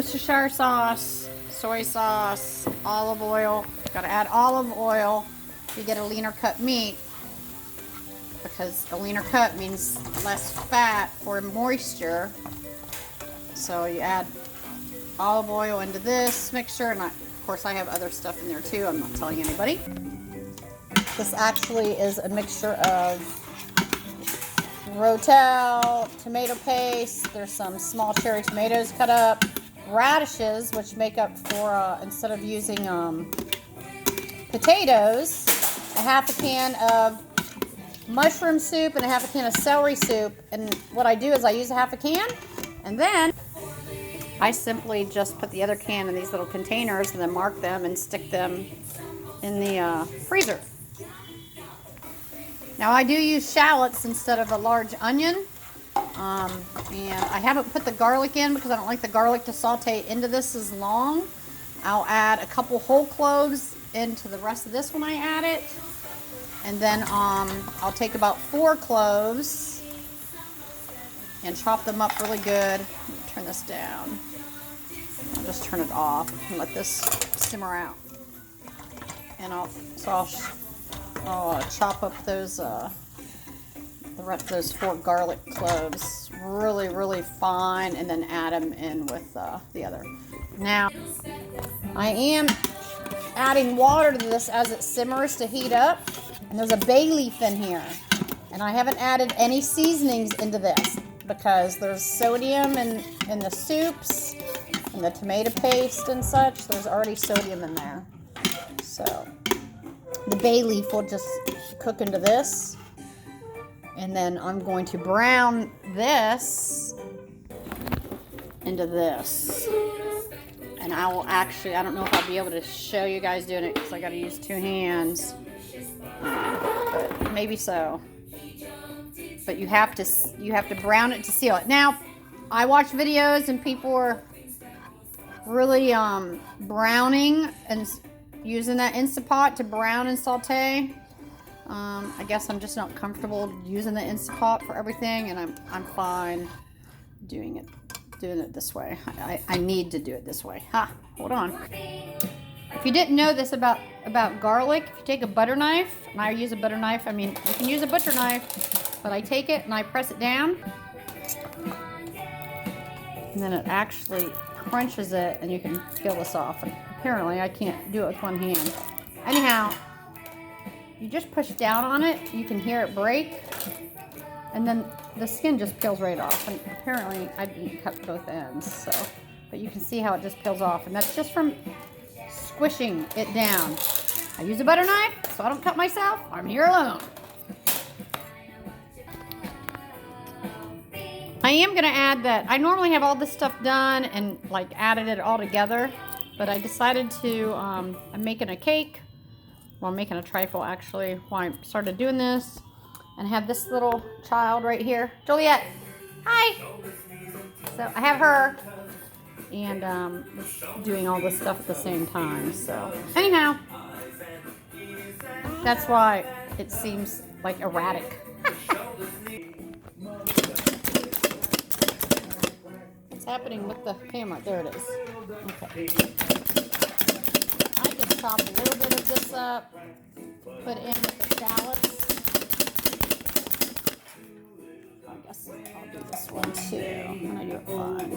Worcestershire sauce, soy sauce, olive oil. Got to add olive oil to get a leaner cut meat, because a leaner cut means less fat for moisture. So you add olive oil into this mixture, and of course I have other stuff in there too. I'm not telling anybody. This actually is a mixture of rotel, tomato paste. There's some small cherry tomatoes cut up, radishes, which make up for, instead of using potatoes, a half a can of mushroom soup and a half a can of celery soup. And what I do is I use a half a can, and then I simply just put the other can in these little containers and then mark them and stick them in the freezer. Now I do use shallots instead of a large onion, and I haven't put the garlic in because I don't like the garlic to saute into this as long. I'll add a couple whole cloves into the rest of this when I add it, and then I'll take about 4 cloves and chop them up really good. Let me turn this down. I'll just turn it off and let this simmer out, and I'll chop up those the rest of those 4 garlic cloves really fine, and then add them in with the other. Now I am adding water to this as it simmers to heat up, and there's a bay leaf in here, and I haven't added any seasonings into this because there's sodium in the soups and the tomato paste and such. There's already sodium in there, so the bay leaf will just cook into this, and then I'm going to brown this into this. And I will actually, I don't know if I'll be able to show you guys doing it because I got to use 2 hands, but maybe so. But you have to brown it to seal it. Now, I watch videos and people are really browning and using that Instant Pot to brown and saute. I guess I'm just not comfortable using the Instant Pot for everything, and I'm fine doing it this way. I need to do it this way. Hold on. If you didn't know this about garlic, if you take a butter knife, and I use a butter knife, I mean, you can use a butcher knife, but I take it and I press it down, and then it actually crunches it, and you can peel this off. And apparently I can't do it with one hand. Anyhow, you just push down on it, you can hear it break, and then the skin just peels right off. And apparently I didn't cut both ends, so, but you can see how it just peels off, and that's just from squishing it down. I use a butter knife, so I don't cut myself. I'm here alone. I am going to add that I normally have all this stuff done and like added it all together, but I decided to, I'm making a cake. Well, I'm making a trifle actually while I started doing this, and I have this little child right here, Juliet. Hi. So I have her, and doing all this stuff at the same time. So anyhow, that's why it seems like erratic. What's happening with the camera? There it is. Okay. I can chop a little bit of this up, put in with the shallots. I guess I'll do this one too. I'm gonna do it fine.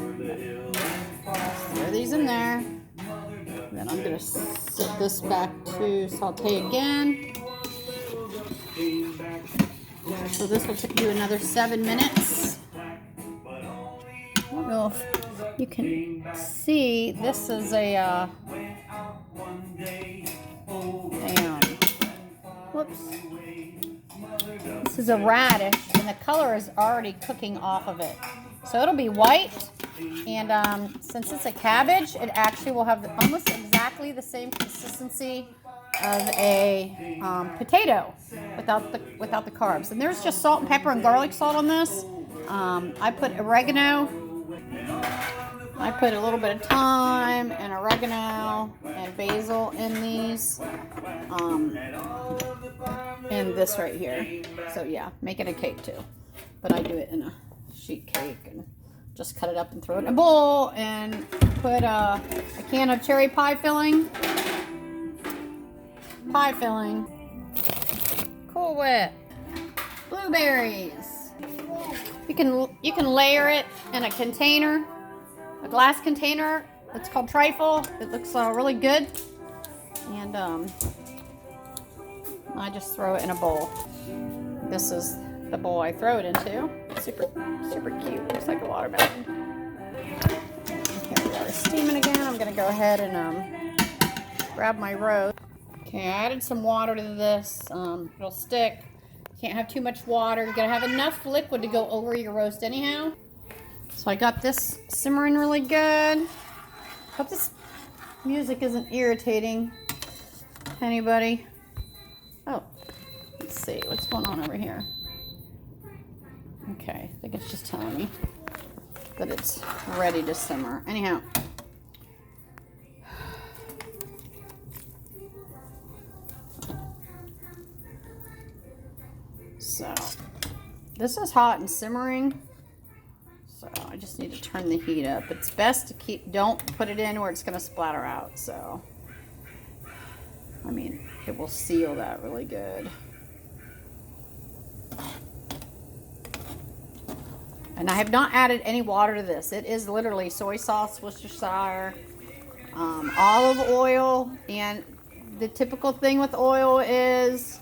Throw these in there. And then I'm gonna set this back to saute again. So this will do another 7 minutes. I don't know if you can see, this is a, whoops. This is a radish, and the color is already cooking off of it. So it'll be white, and since it's a cabbage, it actually will have almost exactly the same consistency of a potato without the carbs. And there's just salt and pepper and garlic salt on this. I put oregano. I put a little bit of thyme and oregano and basil in these. And this right here. So yeah, making a cake too. But I do it in a sheet cake and just cut it up and throw it in a bowl and put a can of cherry pie filling. Cool Whip. Blueberries. You can layer it in a container, a glass container. It's called trifle. It looks really good. And I just throw it in a bowl. This is the bowl I throw it into. Super cute. Looks like a watermelon. Here we are steaming again. I'm gonna go ahead and grab my roast. Okay, I added some water to this. It'll stick. Can't have too much water. You gotta have enough liquid to go over your roast anyhow. So I got this simmering really good. Hope this music isn't irritating anybody. Oh, let's see what's going on over here. Okay, I think it's just telling me that it's ready to simmer. Anyhow. So, this is hot and simmering. So, I just need to turn the heat up. It's best to don't put it in where it's going to splatter out. So, I mean, it will seal that really good. And I have not added any water to this. It is literally soy sauce, Worcestershire, olive oil, and the typical thing with oil is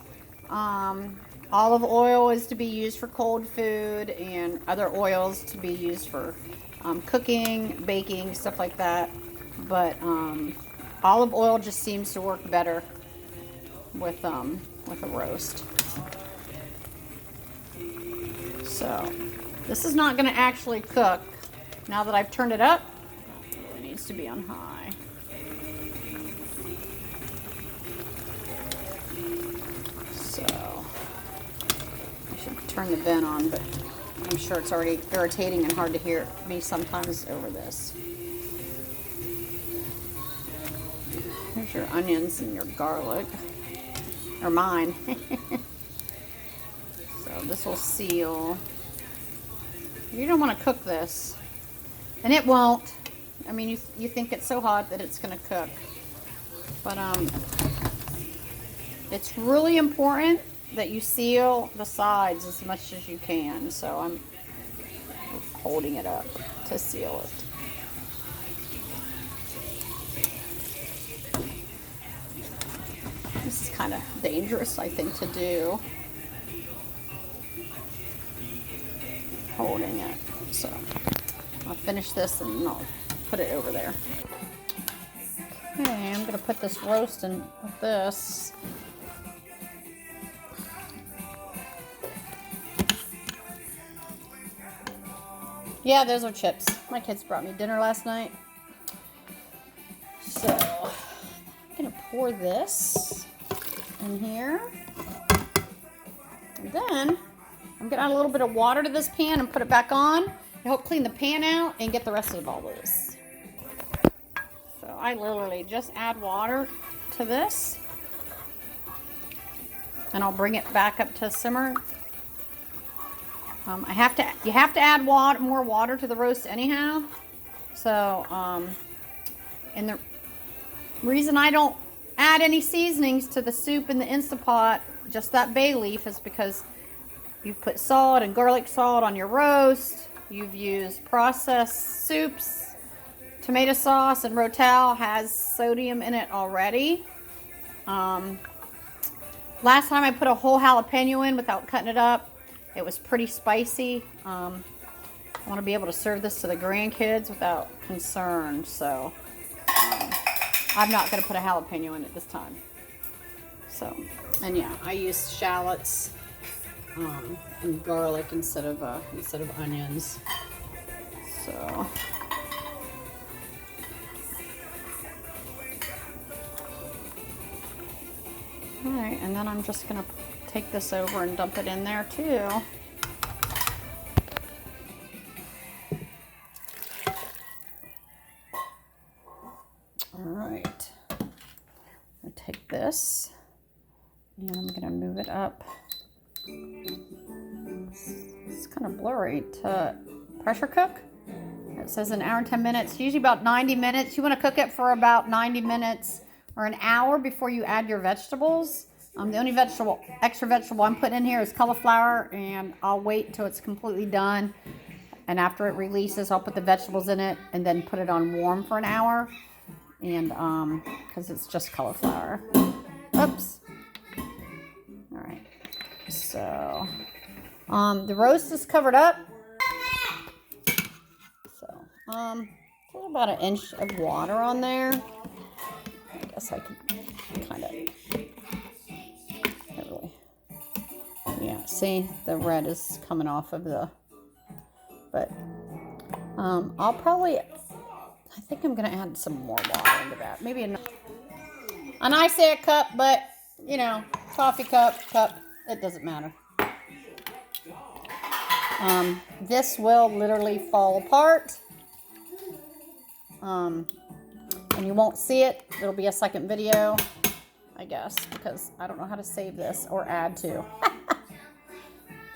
olive oil is to be used for cold food, and other oils to be used for cooking, baking, stuff like that. But olive oil just seems to work better with a roast. So this is not going to actually cook. Now that I've turned it up, it needs to be on high. So I should turn the vent on, but I'm sure it's already irritating and hard to hear me sometimes over this. Here's your onions and your garlic, or mine. So this will seal. You don't want to cook this, and it won't. I mean, you think it's so hot that it's going to cook, but it's really important that you seal the sides as much as you can. So I'm holding it up to seal it. This is kind of dangerous, I think, to do. Holding it. So I'll finish this and I'll put it over there. Okay, I'm going to put this roast in with this. Yeah, those are chips. My kids brought me dinner last night. So I'm going to pour this in here. And then I'm going to add a little bit of water to this pan and put it back on to help clean the pan out and get the rest of the ball loose. So I literally just add water to this, and I'll bring it back up to simmer. You have to add more water to the roast anyhow. So, and the reason I don't add any seasonings to the soup in the Instant Pot, just that bay leaf, is because you've put salt and garlic salt on your roast. You've used processed soups. Tomato sauce and Rotel has sodium in it already. Last time I put a whole jalapeno in without cutting it up. It was pretty spicy. I want to be able to serve this to the grandkids without concern. So I'm not going to put a jalapeno in it this time. So, and yeah, I used shallots and garlic instead of onions. So all right, and then I'm just gonna take this over and dump it in there too. All right, I take this and I'm gonna move it up. It's kind of blurry to pressure cook. It says an hour and 10 minutes, usually about 90 minutes. You want to cook it for about 90 minutes or an hour before you add your vegetables. The only extra vegetable I'm putting in here is cauliflower, and I'll wait until it's completely done. And after it releases, I'll put the vegetables in it and then put it on warm for an hour. And because it's just cauliflower. Oops. All right. So the roast is covered up. So there's about an inch of water on there. I guess I could kind of. Yeah, see, the red is coming off of the, but I'll probably, I think I'm going to add some more water into that. Maybe and I say a cup, but, you know, coffee cup, it doesn't matter. This will literally fall apart, and you won't see it. It'll be a second video, I guess, because I don't know how to save this or add to.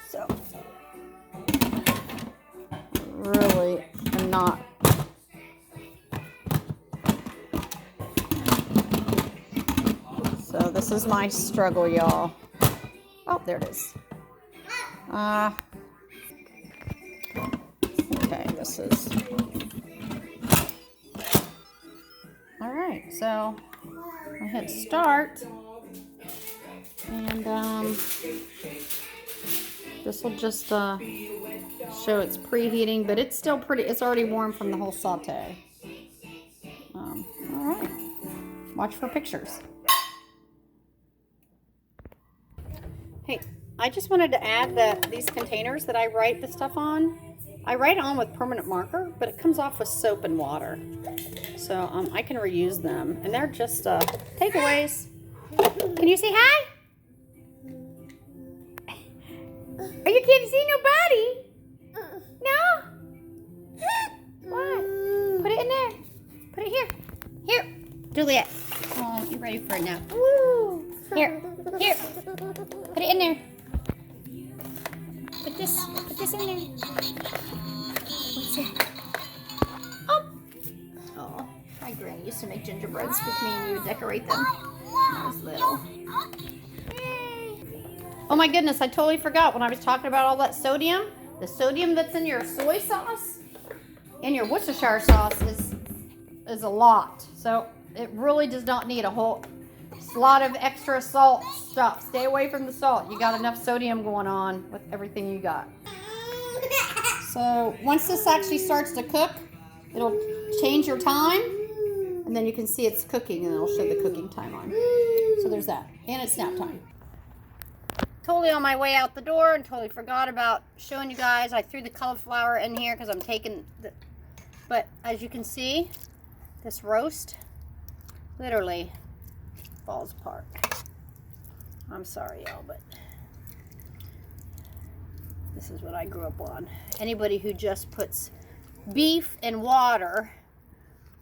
So, really, I'm not. So this is my struggle, y'all. Oh, there it is. Okay, this is. All right, so I hit start, and this will just show it's preheating, but it's still pretty, it's already warm from the whole saute. All right, watch for pictures. Hey, I just wanted to add these containers that I write the stuff on. I write on with permanent marker, but it comes off with soap and water. So I can reuse them, and they're just takeaways. Can you say hi? Oh, you can't see nobody? No? What? Put it in there. Put it here. Here. Juliet. Oh, you ready for it now? Woo. Here. Here. Put it in there. Put this in there. What's it? Oh. Oh, my granny used to make gingerbreads with me, and you would decorate them when I was little. Oh my goodness, I totally forgot when I was talking about all that sodium. The sodium that's in your soy sauce and your Worcestershire sauce is a lot. So it really does not need a whole lot of extra salt stuff. Stay away from the salt. You got enough sodium going on with everything you got. So once this actually starts to cook, it'll change your time, and then you can see it's cooking, and it'll show the cooking time on. So there's that, and it's snap time. Totally on my way out the door and totally forgot about showing you guys. I threw the cauliflower in here because I'm taking the, but as you can see, this roast literally falls apart. I'm sorry, y'all, but this is what I grew up on. Anybody who just puts beef in water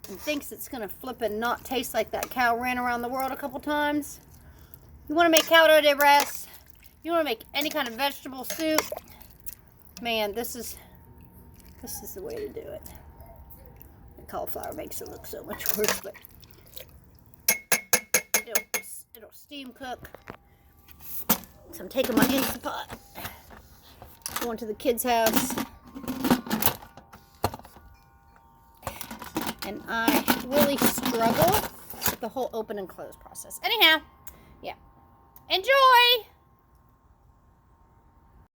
and thinks it's gonna flip and not taste like that cow ran around the world a couple times. You wanna make caldo de res, you want to make any kind of vegetable soup, man, this is the way to do it. The cauliflower makes it look so much worse, but it'll steam cook. So I'm taking my Instant Pot, going to the kids' house, and I really struggle with the whole open and close process. Anyhow, yeah, enjoy!